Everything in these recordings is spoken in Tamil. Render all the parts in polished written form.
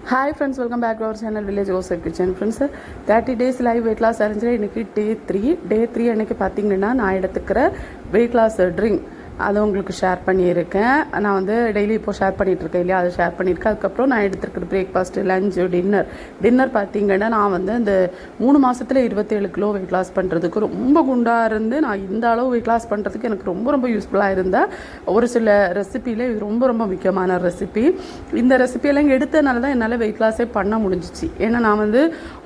Hi friends, welcome back to our channel Village Joseph Kitchen. Friends, 30 days live weight loss challenge இன்னைக்கு day 3 அன்னைக்கு பாத்தீங்கன்னா நான் எடுத்துக்கிற weight loss drink அதை உங்களுக்கு ஷேர் பண்ணியிருக்கேன். நான் வந்து டெய்லி இப்போ ஷேர் பண்ணிகிட்ருக்கேன் இல்லையா, அதை ஷேர் பண்ணியிருக்கேன். அதுக்கப்புறம் நான் எடுத்துருக்கிற பிரேக்ஃபாஸ்ட்டு, லஞ்சு, டின்னர் பார்த்தீங்கன்னா நான் வந்து இந்த 3 மாதத்தில் 27 கிலோ வெயிட் லாஸ் பண்ணுறதுக்கு ரொம்ப குண்டாக இருந்து நான் இந்த அளவு வெயிட் லாஸ் பண்ணுறதுக்கு எனக்கு ரொம்ப யூஸ்ஃபுல்லாக இருந்தேன். ஒரு சில ரெசிப்பியில் இது ரொம்ப முக்கியமான ரெசிபி. இந்த ரெசிபியெல்லாம் எடுத்தனால தான் என்னால் வெயிட் லாஸே பண்ண முடிஞ்சிச்சு. ஏன்னா நான் வந்து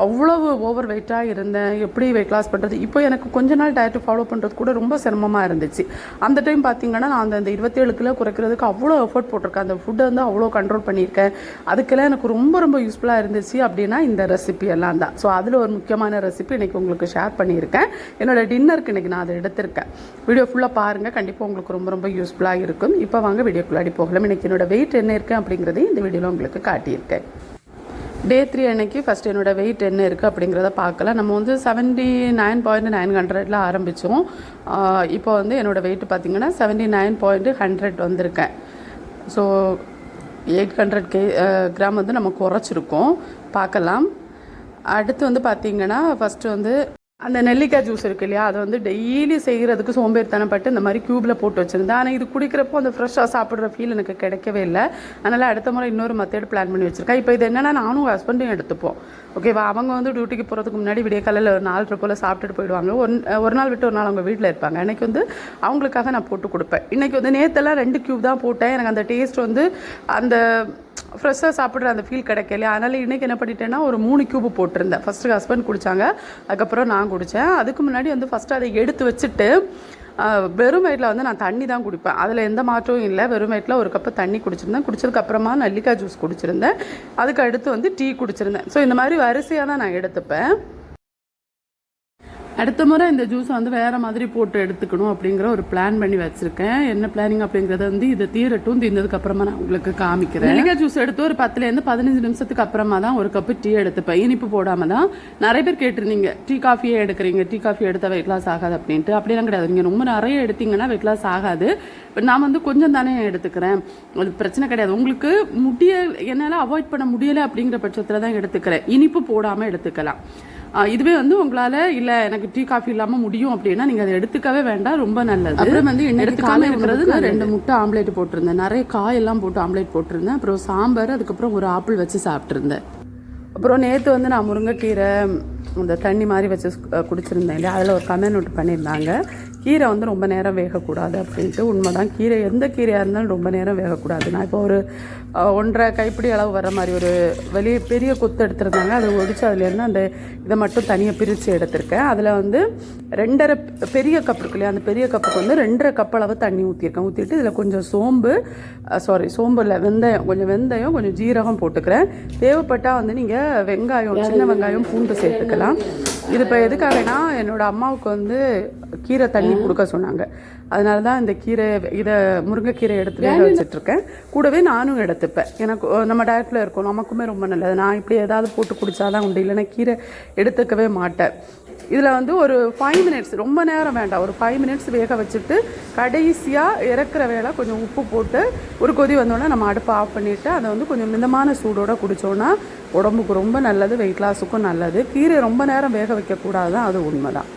அவ்வளவு ஓவர் வெயிட்டாக இருந்தேன். எப்படி வெயிட் லாஸ் பண்ணுறது, இப்போ எனக்கு கொஞ்ச நாள் டயட்டு ஃபாலோ பண்ணுறது கூட ரொம்ப சிரமமாக இருந்துச்சு. அந்த டைம் பார்த்தீங்கன்னா நான் அந்த 27 கிலோ குறைக்கிறதுக்கு அவ்வளோ எஃபர்ட் போட்டிருக்கேன். அந்த ஃபுட்டை வந்து அவ்வளோ கண்ட்ரோல் பண்ணியிருக்கேன். அதுக்கெல்லாம் எனக்கு ரொம்ப யூஸ்ஃபுல்லாக இருந்துச்சு அப்படின்னா இந்த ரெசிபி எல்லாம் தான். ஸோ அதில் ஒரு முக்கியமான ரெசிபி இன்றைக்கி உங்களுக்கு ஷேர் பண்ணியிருக்கேன். என்னோடய டின்னருக்கு இன்றைக்கி நான் அதை எடுத்திருக்கேன். வீடியோ ஃபுல்லாக பாருங்கள், கண்டிப்பாக உங்களுக்கு ரொம்ப யூஸ்ஃபுல்லாக இருக்கும். இப்போ வாங்க வீடியோக்குள்ளாடி போகலாம். இன்றைக்கி என்னோட வெயிட் என்ன இருக்குது அப்படிங்கிறதையும் இந்த வீடியோவில் உங்களுக்கு காட்டியிருக்கேன். டே 3 அன்னைக்கு ஃபஸ்ட் என்னோடய வெயிட் என்ன இருக்குது அப்படிங்கிறத பார்க்கலாம். நம்ம வந்து 79.900 ஆரம்பித்தோம். இப்போ வந்து என்னோடய வெயிட் பார்த்திங்கன்னா 79.100 வந்திருக்கேன். ஸோ 800 கிராம் வந்து நம்ம குறைச்சிருக்கோம். பார்க்கலாம். அடுத்து வந்து பார்த்திங்கன்னா ஃபஸ்ட்டு வந்து அந்த நெல்லிக்காய் ஜூஸ் இருக்குது இல்லையா, அதை வந்து டெய்லி செய்கிறதுக்கு சோம்பேறித்தனப்பட்டு இந்த மாதிரி க்யூப்பில் போட்டு வச்சுருந்தேன். ஆனால் இது குடிக்கிறப்போ அந்த ஃப்ரெஷ்ஷாக சாப்பிட்ற ஃபீல் எனக்கு கிடைக்கவே இல்லை. அதனால் அடுத்த முறை இன்னொரு மெத்தட் பிளான் பண்ணி வச்சுருக்கேன். இப்போ இது என்னென்னா நானும் ஹஸ்பண்டையும் எடுத்துப்போம். ஓகேவா, அவங்க வந்து டியூட்டிக்கு போகிறதுக்கு முன்னாடி விடிய காலையில் ஒரு 4 போல் சாப்பிட்டுட்டு போயிடுவாங்க. ஒரு நாள் விட்டு ஒரு நாள் அவங்க வீட்டில் இருப்பாங்க. அன்றைக்கி வந்து அவங்களுக்காக நான் போட்டு கொடுப்பேன். இன்றைக்கி வந்து நேற்றெல்லாம் 2 க்யூப் தான் போட்டேன். எனக்கு அந்த டேஸ்ட் வந்து அந்த ஃப்ரெஷ்ஷாக சாப்பிட்ற அந்த ஃபீல் கிடைக்கல. அதனால் இன்றைக்கி என்ன பண்ணிட்டேன்னா ஒரு 3 க்யூப் போட்டிருந்தேன். ஃபஸ்ட்டு ஹஸ்பண்ட் குடித்தாங்க, அதுக்கப்புறம் நான் குடித்தேன். அதுக்கு முன்னாடி வந்து ஃபஸ்ட்டு அதை எடுத்து வச்சுட்டு வெறும் வயிற்றில் வந்து நான் தண்ணி தான் குடிப்பேன். அதில் எந்த மாற்றமும் இல்லை. வெறும் வயிற்றில் ஒரு கப்பு தண்ணி குடிச்சிருந்தேன். குடிச்சதுக்கப்புறமா நெல்லிக்காய் ஜூஸ் குடிச்சிருந்தேன். அதுக்கு அடுத்து வந்து டீ குடிச்சிருந்தேன். ஸோ இந்த மாதிரி வரிசையாக தான் நான் எடுத்துப்பேன். அடுத்த முறை இந்த ஜூஸை வந்து வேறு மாதிரி போட்டு எடுத்துக்கணும் அப்படிங்கிற ஒரு பிளான் பண்ணி வச்சுருக்கேன். என்ன பிளானிங் அப்படிங்கிறத வந்து இது தீர்ந்ததுக்கப்புறமா நான் உங்களுக்கு காமிக்கிறேன். நெல்லிக்காய் ஜூஸ் எடுத்து ஒரு 10லேருந்து 15 நிமிஷத்துக்கு அப்புறமா தான் ஒரு கப்பு டீ எடுத்துப்பேன். இனிப்பு போடாமல் தான். நிறைய பேர் கேட்டிருந்தீங்க, டீ காஃபியே எடுக்கிறீங்க, டீ காஃபி எடுத்தால் வெயிட் லாஸ் ஆகாது அப்படின்ட்டு. அப்படிலாம் கிடையாது. நீங்கள் ரொம்ப நிறைய எடுத்தீங்கன்னா வெயிட் லாஸ் ஆகாது. இப்போ நான் வந்து கொஞ்சம் தானே எடுத்துக்கிறேன், அது பிரச்சனை கிடையாது. உங்களுக்கு என்னால் அவாய்ட் பண்ண முடியலை அப்படிங்கிற பட்சத்தில் தான் எடுத்துக்கிறேன். இனிப்பு போடாமல் எடுத்துக்கலாம். இதுவே வந்து உங்களால் இல்லை எனக்கு டீ காஃபி இல்லாமல் முடியும் அப்படின்னா நீங்கள் அதை எடுத்துக்கவே வேண்டாம், ரொம்ப நல்லது. அப்புறம் வந்து இன்னைக்கு காலை இருக்கிறது 2 முட்டை ஆம்லேட் போட்டிருந்தேன். நிறைய காயெல்லாம் போட்டு ஆம்லேட் போட்டிருந்தேன். அப்புறம் சாம்பார், அதுக்கப்புறம் ஒரு ஆப்பிள் வச்சு சாப்பிட்ருந்தேன். அப்புறம் நேற்று வந்து நான் முருங்கைக்கீரை இந்த தண்ணி மாதிரி வச்சு குடிச்சிருந்தேன் இல்லையா, அதில் ஒரு கமெண்ட் நோட் பண்ணியிருந்தாங்க. கீரை வந்து ரொம்ப நேரம் வேகக்கூடாது அப்படின்ட்டு. உண்மைதான், கீரை எந்த கீரையாக இருந்தாலும் ரொம்ப நேரம் வேகக்கூடாது. நான் இப்போ ஒரு 1.5 கைப்பிடி அளவு வர மாதிரி ஒரு பெரிய கொத்து எடுத்துருந்தாங்க. அதை ஒடிச்சு அதுலேருந்து அந்த இதை மட்டும் தனியாக பிரித்து எடுத்திருக்கேன். அதில் வந்து 2.5 பெரிய கப் இருக்கு இல்லையா, அந்த பெரிய கப்புக்கு வந்து 2.5 கப் அளவு தண்ணி ஊற்றிருக்கேன். ஊற்றிட்டு இதில் கொஞ்சம் சோம்பு இல்லை, வெந்தயம், கொஞ்சம் ஜீரகம் போட்டுக்கிறேன். தேவைப்பட்டால் வந்து நீங்கள் வெங்காயம், சின்ன வெங்காயம், பூண்டு சேர்த்துக்கலாம். இது இப்போ எதுக்காகனா என்னோடய அம்மாவுக்கு வந்து கீரை தண்ணி கொடுக்க சொன்னாங்க. அதனால தான் இந்த முருங்கைக்கீரை எடுத்து வேக வச்சுட்ருக்கேன். கூடவே நானும் எடுத்துப்பேன். எனக்கு நம்ம டயட்டில் இருக்கோம், நமக்குமே ரொம்ப நல்லது. நான் இப்படி ஏதாவது போட்டு குடித்தாதான் உண்டு, இல்லைன்னா கீரை எடுத்துக்கவே மாட்டேன். இதில் வந்து ஒரு 5 மினிட்ஸ், ரொம்ப நேரம் வேண்டாம், ஒரு 5 மினிட்ஸ் வேக வச்சுட்டு கடைசியாக இறக்குற வேலை கொஞ்சம் உப்பு போட்டு ஒரு கொதி வந்தோடனே நம்ம அடுப்பை ஆஃப் பண்ணிவிட்டு அதை வந்து கொஞ்சம் மிதமான சூடோடு குடித்தோன்னா உடம்புக்கு ரொம்ப நல்லது, வெயிட் லாஸுக்கும் நல்லது. கீரை ரொம்ப நேரம் வேக வைக்கக்கூடாது தான், அது உண்மை தான்.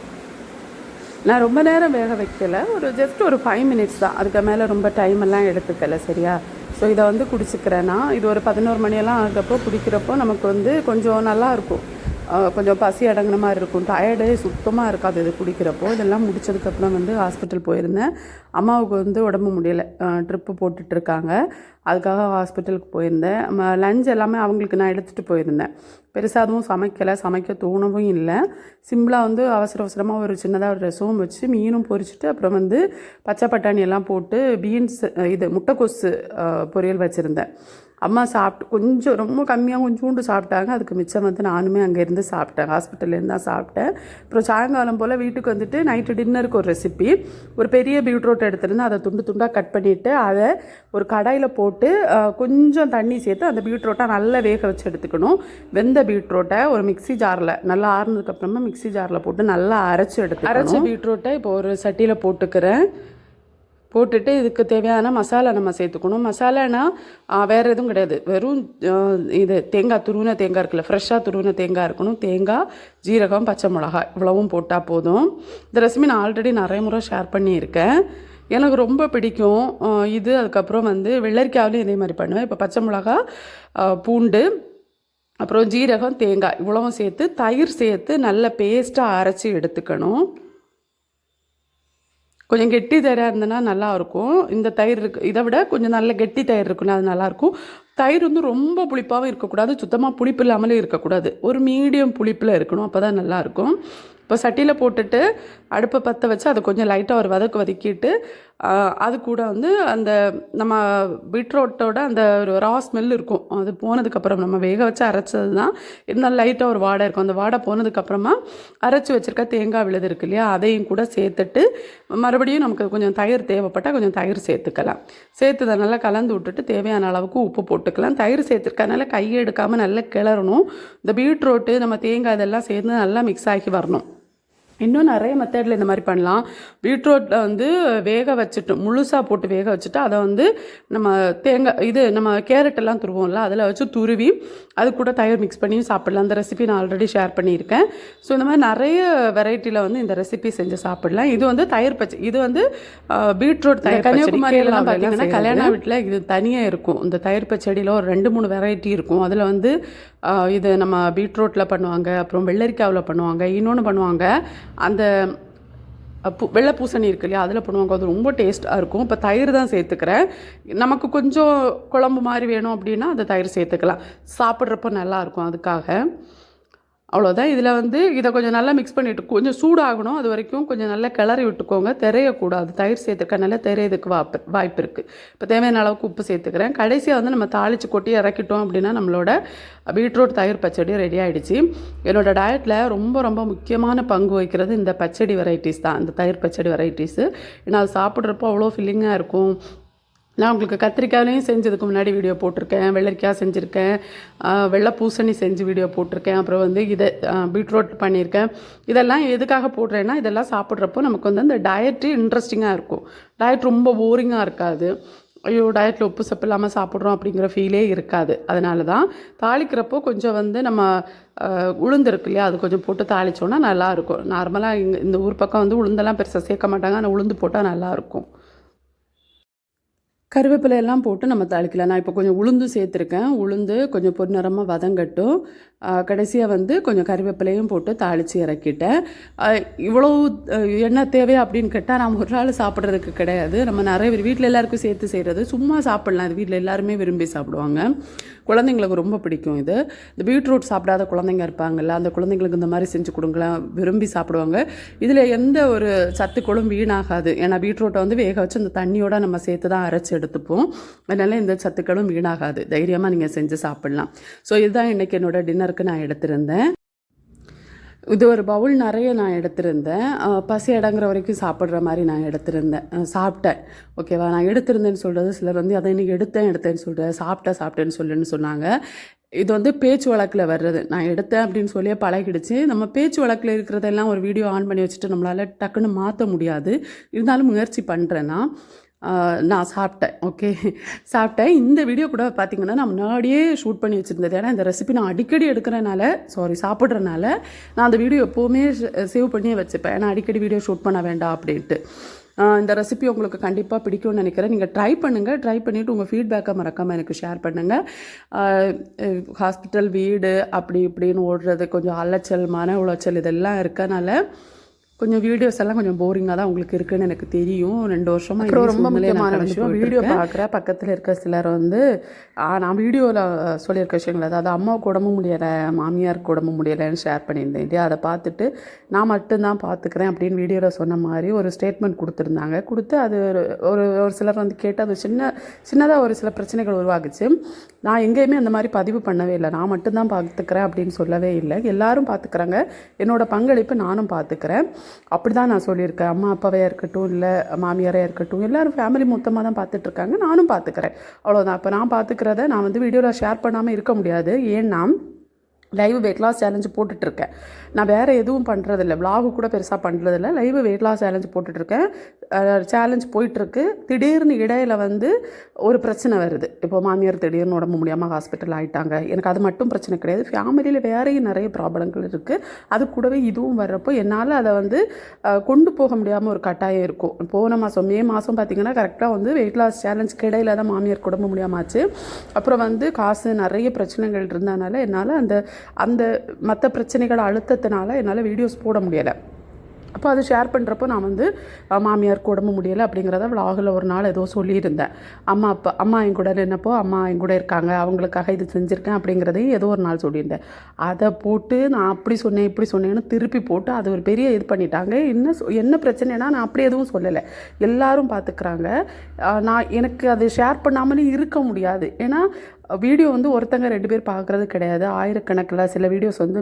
நான் ரொம்ப நேரம் வேக வைக்கலை, ஜஸ்ட் ஒரு 5 மினிட்ஸ் தான். அதுக்கு மேலே ரொம்ப டைம் எல்லாம் எடுத்துக்கலை. சரியா? ஸோ இதை வந்து குடிச்சிக்கிறேன்னா இது ஒரு 11 மணியெல்லாம் ஆகிறப்போ குடிக்கிறப்போ நமக்கு வந்து கொஞ்சம் நல்லாயிருக்கும், கொஞ்சம் பசி அடங்கின மாதிரி இருக்கும். டயர்டே சுத்தமாக இருக்காது இது குடிக்கிறப்போ. இதெல்லாம் முடிச்சதுக்கப்புறம் வந்து ஹாஸ்பிட்டல் போயிருந்தேன். அம்மாவுக்கு வந்து உடம்பு முடியலை, ட்ரிப்பு போட்டுட்ருக்காங்க. அதுக்காக ஹாஸ்பிட்டலுக்கு போயிருந்தேன். லஞ்ச் எல்லாமே அவங்களுக்கு நான் எடுத்துகிட்டு போயிருந்தேன். பெருசாக அதுவும் சமைக்க தோணவும் இல்லை. சிம்பிளாக வந்து அவசரமாக ஒரு சின்னதாக ஒரு ரசமும் வச்சு மீனும் பொரிச்சிட்டு அப்புறம் வந்து பச்சை பட்டாணி எல்லாம் போட்டு பீன்ஸ் முட்டைக்கோசு பொரியல் வச்சுருந்தேன். அம்மா சாப்பிட்டு கொஞ்சம் ரொம்ப கம்மியாக கொஞ்சோண்டு சாப்பிட்டாங்க. அதுக்கு மிச்சம் வந்து நானுமே அங்கேருந்து சாப்பிட்டேன், ஹாஸ்பிட்டல்லேருந்து தான் சாப்பிட்டேன். அப்புறம் சாயங்காலம் போல் வீட்டுக்கு வந்துட்டு நைட்டு டின்னருக்கு ஒரு ரெசிபி, ஒரு பெரிய பீட்ரூட் எடுத்துருந்து அதை துண்டாக கட் பண்ணிவிட்டு அதை ஒரு கடாயில் போட்டு கொஞ்சம் தண்ணி சேர்த்து அந்த பீட்ரூட்டை நல்லா வேக வச்சு எடுத்துக்கணும். வெந்த பீட்ரூட்டை ஒரு மிக்ஸி ஜாரில் நல்லா ஆறுனதுக்கப்புறமா மிக்ஸி ஜாரில் போட்டு நல்லா அரைச்சி பீட்ரூட்டை இப்போ ஒரு சட்டியில் போட்டுக்கிறேன். போட்டுட்டு இதுக்கு தேவையான மசாலா நம்ம சேர்த்துக்கணும். மசாலானா வேறு எதுவும் கிடையாது, வெறும் இது தேங்காய், துருவின தேங்காய் இருக்குல்ல, ஃப்ரெஷ்ஷாக துருவின தேங்காய் இருக்கணும். தேங்காய், ஜீரகம், பச்சை மிளகாய் இவ்வளவும் போட்டால் போதும். இந்த ரெசிபி நான் ஆல்ரெடி நிறைய முறை ஷேர் பண்ணியிருக்கேன், எனக்கு ரொம்ப பிடிக்கும் இது. அதுக்கப்புறம் வந்து வெள்ளரிக்காவிலையும் இதே மாதிரி பண்ணுவேன். இப்போ பச்சை மிளகா, பூண்டு, அப்புறம் ஜீரகம், தேங்காய் இவ்வளவும் சேர்த்து தயிர் சேர்த்து நல்ல பேஸ்ட்டாக அரைச்சி எடுத்துக்கணும். கொஞ்சம் கெட்டி தயிராக இருந்ததுன்னா நல்லாயிருக்கும். இந்த தயிர் இதை விட கொஞ்சம் நல்ல கெட்டி தயிர் இருக்குன்னா அது நல்லாயிருக்கும். தயிர் வந்து ரொம்ப புளிப்பாகவும் இருக்கக்கூடாது, சுத்தமாக புளிப்பு இல்லாமலே இருக்கக்கூடாது, ஒரு மீடியம் புளிப்பில் இருக்கணும், அப்போ தான் நல்லாயிருக்கும். இப்போ சட்டியில் போட்டுட்டு அடுப்பை பற்ற வச்சு அதை கொஞ்சம் லைட்டாக ஒரு வதக்கிட்டு அது கூட வந்து அந்த நம்ம பீட்ரூட்டோட அந்த ஒரு ரா ஸ்மெல் இருக்கும், அது போனதுக்கப்புறம் நம்ம வேக வச்சு அரைச்சது தான் இருந்தாலும் லைட்டாக ஒரு வாடை இருக்கும். அந்த வாடை போனதுக்கப்புறமா அரைச்சி வச்சுருக்க தேங்காய் விழுது இருக்கு இல்லையா, அதையும் கூட சேர்த்துட்டு மறுபடியும் நமக்கு கொஞ்சம் தயிர் தேவைப்பட்டால் கொஞ்சம் தயிர் சேர்த்துக்கலாம். சேர்த்து அதை நல்லா கலந்து விட்டுட்டு தேவையான அளவுக்கு உப்பு போட்டுக்கலாம். தயிர் சேர்த்துருக்கனால கையை எடுக்காமல் நல்லா கிளறணும். இந்த பீட்ரூட்டு நம்ம தேங்காய் இதெல்லாம் சேர்ந்து நல்லா மிக்ஸ் ஆகி வரணும். இன்னும் நிறைய மெத்தடில் இந்த மாதிரி பண்ணலாம். பீட்ரூட்டில் வந்து வேக வச்சுட்டு முழுசாக போட்டு வேக வச்சுட்டு அதை வந்து நம்ம தேங்காய் இது நம்ம கேரட்டெல்லாம் துருவோம்ல, அதில் வச்சு துருவி அது கூட தயிர் மிக்ஸ் பண்ணியும் சாப்பிடலாம். அந்த ரெசிபி நான் ஆல்ரெடி ஷேர் பண்ணியிருக்கேன். ஸோ இந்த மாதிரி நிறைய வெரைட்டியில் வந்து இந்த ரெசிபி செஞ்சு சாப்பிடலாம். இது வந்து தயிர் பச்சை, இது வந்து பீட்ரூட் தயிர். கன்னியாகுமரியெல்லாம் பார்த்தீங்கன்னா கல்யாண வீட்டில் இது தனியாக இருக்கும். இந்த தயிர் பச்சடியில் ஒரு 2-3 வெரைட்டி இருக்கும். அதில் வந்து இது நம்ம பீட்ரூட்டில் பண்ணுவாங்க, அப்புறம் வெள்ளரிக்காவில் பண்ணுவாங்க, இன்னொன்று பண்ணுவாங்க அந்த வெள்ளை பூசணி இருக்கு இல்லையா, அதில் பண்ணுவாங்க, அது ரொம்ப டேஸ்ட்டாக இருக்கும். இப்போ தயிர் தான் சேர்த்துக்கிறேன். நமக்கு கொஞ்சம் குழம்பு மாதிரி வேணும் அப்படின்னா அந்த தயிர் சேர்த்துக்கலாம், சாப்பிட்றப்போ நல்லாயிருக்கும். அதுக்காக அவ்வளோதான். இதில் வந்து இதை கொஞ்சம் நல்லா மிக்ஸ் பண்ணிவிட்டு கொஞ்சம் சூடாகணும், அது வரைக்கும் கொஞ்சம் நல்லா கிளறி விட்டுக்கோங்க. தெரியக்கூடாது, தயிர் சேர்த்துக்கனால தெரியறதுக்கு வாய்ப்பு இருக்குது. இப்போ தேவையான அளவுக்கு உப்பு சேர்த்துக்கிறேன். கடைசியாக வந்து நம்ம தாளித்து கொட்டி இறக்கிட்டோம் அப்படின்னா நம்மளோட பீட்ரூட் தயிர் பச்சடி ரெடி ஆகிடுச்சு. என்னோடய டயட்டில் ரொம்ப ரொம்ப முக்கியமான பங்கு வகிக்கிறது இந்த பச்சடி வெரைட்டிஸ் தான், இந்த தயிர் பச்சடி வெரைட்டிஸு. ஏன்னா அது சாப்பிட்றப்போ அவ்வளோ ஃபில்லிங்காக இருக்கும். நான் உங்களுக்கு கத்திரிக்காயிலையும் செஞ்சதுக்கு முன்னாடி வீடியோ போட்டிருக்கேன், வெள்ளரிக்காய் செஞ்சுருக்கேன், வெள்ளை பூசணி செஞ்சு வீடியோ போட்டிருக்கேன், அப்புறம் வந்து இதை பீட்ரூட் பண்ணியிருக்கேன். இதெல்லாம் எதுக்காக போடுறேன்னா இதெல்லாம் சாப்பிட்றப்போ நமக்கு வந்து அந்த டயட்டு இன்ட்ரெஸ்டிங்காக இருக்கும். டயட் ரொம்ப போரிங்காக இருக்காது, ஐயோ டயட்டில் உப்பு சப்பு இல்லாமல் சாப்பிட்றோம் அப்படிங்கிற ஃபீலே இருக்காது. அதனால தான் தாளிக்கிறப்போ கொஞ்சம் வந்து நம்ம உளுந்து இருக்கு இல்லையா, அது கொஞ்சம் போட்டு தாளித்தோன்னா நல்லாயிருக்கும். நார்மலாக இந்த ஊர் பக்கம் வந்து உளுந்தெல்லாம் பெருசாக சேர்க்க மாட்டாங்க, ஆனால் உளுந்து போட்டால் நல்லாயிருக்கும். கருவேப்பிலை எல்லாம் போட்டு நம்ம தாளிக்கலாம். நான் இப்போ கொஞ்சம் உளுந்து சேர்த்துருக்கேன், உளுந்து கொஞ்சம் பொன்னிறமாக வதங்கட்டும். கடைசியாக வந்து கொஞ்சம் கருவேப்பிலையும் போட்டு தாளித்து இறக்கிட்டேன். இவ்வளோ என்ன தேவை அப்படின்னு கேட்டால் நான் ஒரு நாள் சாப்பிட்றதுக்கு கிடையாது, நம்ம நிறைய பேர் வீட்டில் எல்லாருக்கும் சேர்த்து செய்கிறது, சும்மா சாப்பிட்லாம். இது வீட்டில் எல்லாருமே விரும்பி சாப்பிடுவாங்க, குழந்தைங்களுக்கு ரொம்ப பிடிக்கும். இது இந்த பீட்ரூட் சாப்பிடாத குழந்தைங்க இருப்பாங்கள்ல, அந்த குழந்தைங்களுக்கு இந்த மாதிரி செஞ்சு கொடுங்கலாம், விரும்பி சாப்பிடுவாங்க. இதில் எந்த ஒரு சத்துக்களும் வீணாகாது, ஏன்னா பீட்ரூட்டை வந்து வேக வச்சு அந்த தண்ணியோட நம்ம சேர்த்து தான் அரைச்சி எடுத்துப்போம். அதனால் எந்த சத்துக்களும் வீணாகாது, தைரியமாக நீங்கள் செஞ்சு சாப்பிட்லாம். ஸோ இதுதான் இன்றைக்கி என்னோடய டின்னருக்கு நான் எடுத்திருந்தேன். இது ஒரு பவுல் நிறைய நான் எடுத்திருந்தேன், பசி அடங்குற வரைக்கும் சாப்பிட்ற மாதிரி நான் எடுத்திருந்தேன், சாப்பிட்டேன். ஓகேவா, நான் எடுத்திருந்தேன்னு சொல்கிறது சிலர் வந்து அதை இன்றைக்கி எடுத்தேன்னு சொல்கிறேன், சாப்பிட்டேன்னு சொல்லுன்னு சொன்னாங்க. இது வந்து பேச்சு வழக்கில் வர்றது, நான் எடுத்தேன் அப்படின்னு சொல்லியே பழகிடுச்சு. நம்ம பேச்சு வழக்கில் இருக்கிறதெல்லாம் ஒரு வீடியோ ஆன் பண்ணி வச்சுட்டு நம்மளால் டக்குன்னு மாற்ற முடியாது, இருந்தாலும் முயற்சி பண்ணுறேன்னா நான் சாப்பிட்டேன். ஓகே, சாப்பிட்டேன். இந்த வீடியோ கூட பார்த்திங்கன்னா நான் முன்னாடியே ஷூட் பண்ணி வச்சுருந்தது, ஏன்னா இந்த ரெசிபி நான் அடிக்கடி சாப்பிட்றனால நான் அந்த வீடியோ எப்போவுமே சேவ் பண்ணியே வச்சுப்பேன், ஏன்னா அடிக்கடி வீடியோ ஷூட் பண்ண வேண்டாம் அப்படின்ட்டு. இந்த ரெசிபி உங்களுக்கு கண்டிப்பாக பிடிக்கும்னு நினைக்கிறேன். நீங்கள் ட்ரை பண்ணிவிட்டு உங்கள் ஃபீட்பேக்கை மறக்காமல் எனக்கு ஷேர் பண்ணுங்கள். ஹாஸ்பிட்டல், வீடு அப்படி இப்படின்னு ஓடுறது, கொஞ்சம் அலைச்சல், மன உளைச்சல் இதெல்லாம் இருக்கனால கொஞ்சம் வீடியோஸ் எல்லாம் கொஞ்சம் போரிங்காக தான் உங்களுக்கு இருக்குன்னு எனக்கு தெரியும். 2 வருஷமாக அப்புறம் ரொம்ப முக்கியமான விஷயம், வீடியோ பார்க்குற பக்கத்தில் இருக்க சிலர் வந்து நான் வீடியோவில் சொல்லியிருக்க விஷயங்கள், அதாவது அம்மாவுக்கு உடம்பு முடியலை, மாமியாருக்கு உடம்பு முடியலைன்னு ஷேர் பண்ணியிருந்தேன் இல்லையா, அதை பார்த்துட்டு நான் மட்டும்தான் பார்த்துக்கிறேன் அப்படின்னு வீடியோவில் சொன்ன மாதிரி ஒரு ஸ்டேட்மெண்ட் கொடுத்துருந்தாங்க. கொடுத்து அது ஒரு சிலர் வந்து கேட்டு அது சின்னதாக ஒரு சில பிரச்சனைகள் உருவாகுச்சு. நான் எங்கேயுமே அந்த மாதிரி பதிவு பண்ணவே இல்லை, நான் மட்டும்தான் பார்த்துக்கிறேன் அப்படின்னு சொல்லவே இல்லை, எல்லாரும் பார்த்துக்கிறாங்க, என்னோடய பங்களிப்பு நானும் பார்த்துக்கிறேன் அப்படி தான் நான் சொல்லியிருக்கேன். அம்மா அப்பாவே இருக்கட்டும், இல்லை மாமியாரே இருக்கட்டும், எல்லோரும் ஃபேமிலி மொத்தமாக தான் பார்த்துட்ருக்காங்க, நானும் பார்த்துக்கிறேன், அவ்வளோதான். இப்போ நான் பார்த்துக்கிறத நான் வந்து வீடியோவில் ஷேர் பண்ணாமல் இருக்க முடியாது. ஏன்னா லைவ் வெயிட் லாஸ் சேலஞ்சு போட்டுட்ருக்கேன். நான் வேறு எதுவும் பண்ணுறதில்ல, விலாகு கூட பெருசாக பண்ணுறதில்ல. லைவ் வெயிட் லாஸ் சேலஞ்சு போட்டுட்ருக்கேன். சேலஞ்ச் போயிட்டுருக்கு. திடீர்னு இடையில் வந்து ஒரு பிரச்சனை வருது. இப்போ மாமியார் திடீர்னு உடம்பு முடியாமல் ஹாஸ்பிட்டல் ஆகிட்டாங்க. எனக்கு அது மட்டும் பிரச்சனை கிடையாது, ஃபேமிலியில் வேறையும் நிறைய ப்ராப்ளங்கள் இருக்குது. அது கூடவே இதுவும் வர்றப்போ என்னால் அதை வந்து கொண்டு போக முடியாமல் ஒரு கட்டாயம் இருக்கும். போன மாதம் மே மாதம் பார்த்திங்கன்னா கரெக்டாக வந்து வெயிட் லாஸ் சேலஞ்சுக்கு இடையில தான் மாமியார் உடம்பு முடியாமல் ஆச்சு. அப்புறம் வந்து காசு நிறைய பிரச்சனைகள் இருந்ததுனால என்னால் அந்த மற்ற பிரச்சனைகள் அழுத்தத்தினால என்னால் வீடியோஸ் போட முடியலை. அப்போ அது ஷேர் பண்ணுறப்போ நான் வந்து மாமியாருக்கு உடம்பு முடியலை அப்படிங்கிறத விலாகில் ஒரு நாள் ஏதோ சொல்லியிருந்தேன். அம்மா என் கூட நின்னப்போ அம்மா என் கூட இருக்காங்க, அவங்களுக்காக இது செஞ்சுருக்கேன் அப்படிங்கிறதையும் ஏதோ ஒரு நாள் சொல்லியிருந்தேன். அதை போட்டு நான் அப்படி சொன்னேன் இப்படி சொன்னேன்னு திருப்பி போட்டு அது ஒரு பெரிய இது பண்ணிட்டாங்க. என்ன பிரச்சனைனா நான் அப்படி எதுவும் சொல்லலை, எல்லாரும் பார்த்துக்கிறாங்க. எனக்கு அது ஷேர் பண்ணாமலே இருக்க முடியாது. ஏன்னா வீடியோ வந்து ஒருத்தங்க 2 பேர் பார்க்குறது கிடையாது, ஆயிரக்கணக்கில், சில வீடியோஸ் வந்து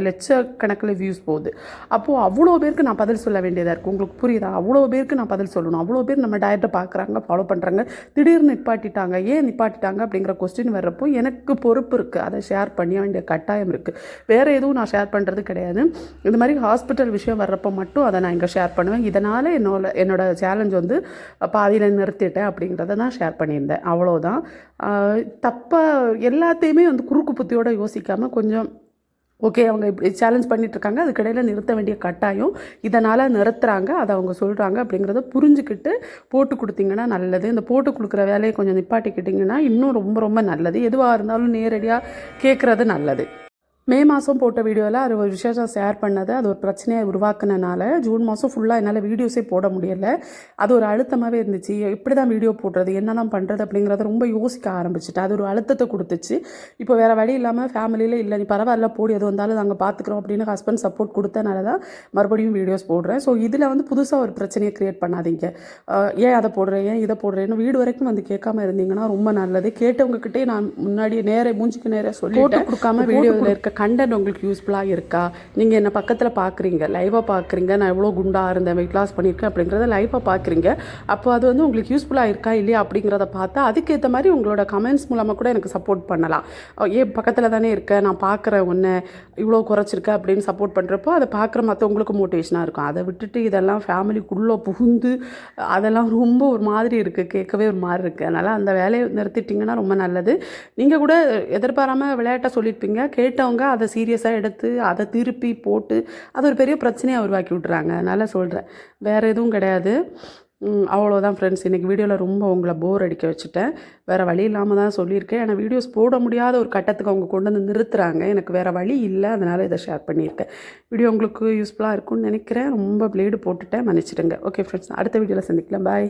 லட்சக்கணக்கில் வியூஸ் போகுது. அப்போது அவ்வளோ பேருக்கு நான் பதில் சொல்ல வேண்டியதாக இருக்குது. உங்களுக்கு புரியுதா? அவ்வளோ பேருக்கு நான் பதில் சொல்லணும். அவ்வளோ பேர் நம்ம டயட்டை பார்க்குறாங்க, ஃபாலோ பண்ணுறாங்க. திடீர்னு நிப்பாட்டிட்டாங்க, ஏன் நிப்பாட்டிட்டாங்க அப்படிங்கிற கொஸ்டின் வர்றப்போ எனக்கு பொறுப்பு இருக்குது, அதை ஷேர் பண்ண வேண்டிய கட்டாயம் இருக்குது. வேறு எதுவும் நான் ஷேர் பண்ணுறது கிடையாது. இந்த மாதிரி ஹாஸ்பிட்டல் விஷயம் வர்றப்போ மட்டும் அதை நான் இங்கே ஷேர் பண்ணுவேன். இதனால் என்னோட சேலஞ்ச் வந்து பாதியில் நிறுத்திட்டேன் அப்படிங்கிறத நான் ஷேர் பண்ணியிருந்தேன். அவ்வளோதான். தப்பாக எல்லாத்தையுமே வந்து குறுக்கு புத்தியோடு யோசிக்காமல் கொஞ்சம் ஓகே அவங்க இப்படி சேலஞ்ச் பண்ணிகிட்ருக்காங்க, அதுக்கிடையில் நிறுத்த வேண்டிய கட்டாயம் இதனால் நிறுத்துகிறாங்க, அதை அவங்க சொல்கிறாங்க அப்படிங்கிறத புரிஞ்சுக்கிட்டு போட்டு கொடுத்தீங்கன்னா நல்லது. இந்த போட்டு கொடுக்குற வேலையை கொஞ்சம் நிப்பாட்டிக்கிட்டிங்கன்னா இன்னும் ரொம்ப ரொம்ப நல்லது. எதுவாக இருந்தாலும் நேரடியாக கேட்குறது நல்லது. மே மாதம் போட்ட வீடியோவில் அது ஒரு விஷயம் ஷேர் பண்ணது, அது ஒரு பிரச்சனையை உருவாக்குனனால ஜூன் மாதம் ஃபுல்லாக என்னால் வீடியோஸே போட முடியலை. அது ஒரு அழுத்தமாகவே இருந்துச்சு. எப்படி தான் வீடியோ போடுறது, என்ன தான் பண்ணுறது அப்படிங்கிறத ரொம்ப யோசிக்க ஆரம்பிச்சிட்டு அது ஒரு அழுத்தத்தை கொடுத்துச்சு. இப்போ வேறு வழி இல்லாமல் ஃபேமிலியில் இல்லை நீ பரவாயில்ல போடி, எது வந்தாலும் நாங்கள் பார்த்துக்குறோம் அப்படின்னு ஹஸ்பண்ட் சப்போர்ட் கொடுத்தனால தான் மறுபடியும் வீடியோஸ் போடுறேன். ஸோ இதில் வந்து புதுசாக ஒரு பிரச்சனையை க்ரியேட் பண்ணாதீங்க. ஏன் அதை போடுறேன், ஏன் இதை போடுறேன்னு வீடு வரைக்கும் வந்து கேட்காம இருந்தீங்கன்னா ரொம்ப நல்லது. கேட்டவங்ககிட்டே நான் முன்னாடியே மூஞ்சிக்கு நேராக சொல்லி போட்டு கொடுக்காம வீடியோவில் இருக்க கண்டென்ட் உங்களுக்கு யூஸ்ஃபுல்லாக இருக்கா, நீங்கள் என்ன பக்கத்தில் பார்க்குறீங்க, லைவாக பார்க்குறீங்க, நான் எவ்வளோ குண்டாக இருந்தேன், வெயிட் லாஸ் பண்ணியிருக்கேன் அப்படிங்கிறத லைவாக பார்க்குறீங்க. அப்போ அது வந்து உங்களுக்கு யூஸ்ஃபுல்லாக இருக்கா இல்லையா அப்படிங்கிறத பார்த்தா அதுக்கேற்ற மாதிரி உங்களோட கமெண்ட்ஸ் மூலமாக கூட எனக்கு சப்போர்ட் பண்ணலாம். ஏன் பக்கத்தில் தானே இருக்கேன், நான் பார்க்குறேன் ஒன்று இவ்வளோ குறைச்சிருக்கேன் அப்படின்னு சப்போர்ட் பண்ணுறப்போ அதை பார்க்குற மற்றவங்களுக்கு மோட்டிவேஷனாக இருக்கும். அதை விட்டுட்டு இதெல்லாம் ஃபேமிலிக்குள்ளே புகுந்து அதெல்லாம் ரொம்ப ஒரு மாதிரி இருக்குது, கேட்கவே ஒரு மாதிரி இருக்குது. அதனால் அந்த வேலையை நிறுத்திட்டிங்கன்னா ரொம்ப நல்லது. நீங்கள் கூட எதிர்பாராமல் விளையாட்டாக சொல்லியிருப்பீங்க, கேட்டவங்க அதை சீரியஸாக எடுத்து அதை திருப்பி போட்டு அது ஒரு பெரிய பிரச்சனையாக உருவாக்கி விட்றாங்க. அதனால் சொல்கிறேன், வேறு எதுவும் கிடையாது. அவ்வளோதான் ஃப்ரெண்ட்ஸ். இன்றைக்கி வீடியோவில் ரொம்ப உங்களை போர் அடிக்க வச்சுட்டேன். வேறு வழி இல்லாமல் தான் சொல்லியிருக்கேன். ஏன்னா வீடியோஸ் போட முடியாத ஒரு கட்டத்துக்கு அவங்க கொண்டு வந்து நிறுத்துகிறாங்க. எனக்கு வேறு வழி இல்லை, அதனால் இதை ஷேர் பண்ணியிருக்கேன். வீடியோ உங்களுக்கு யூஸ்ஃபுல்லாக இருக்கும்னு நினைக்கிறேன். ரொம்ப ப்ளேடு போட்டுட்டேன், மன்னிச்சிடுங்க. ஓகே ஃப்ரெண்ட்ஸ், அடுத்த வீடியோவில் சந்திக்கலாம். பாய்.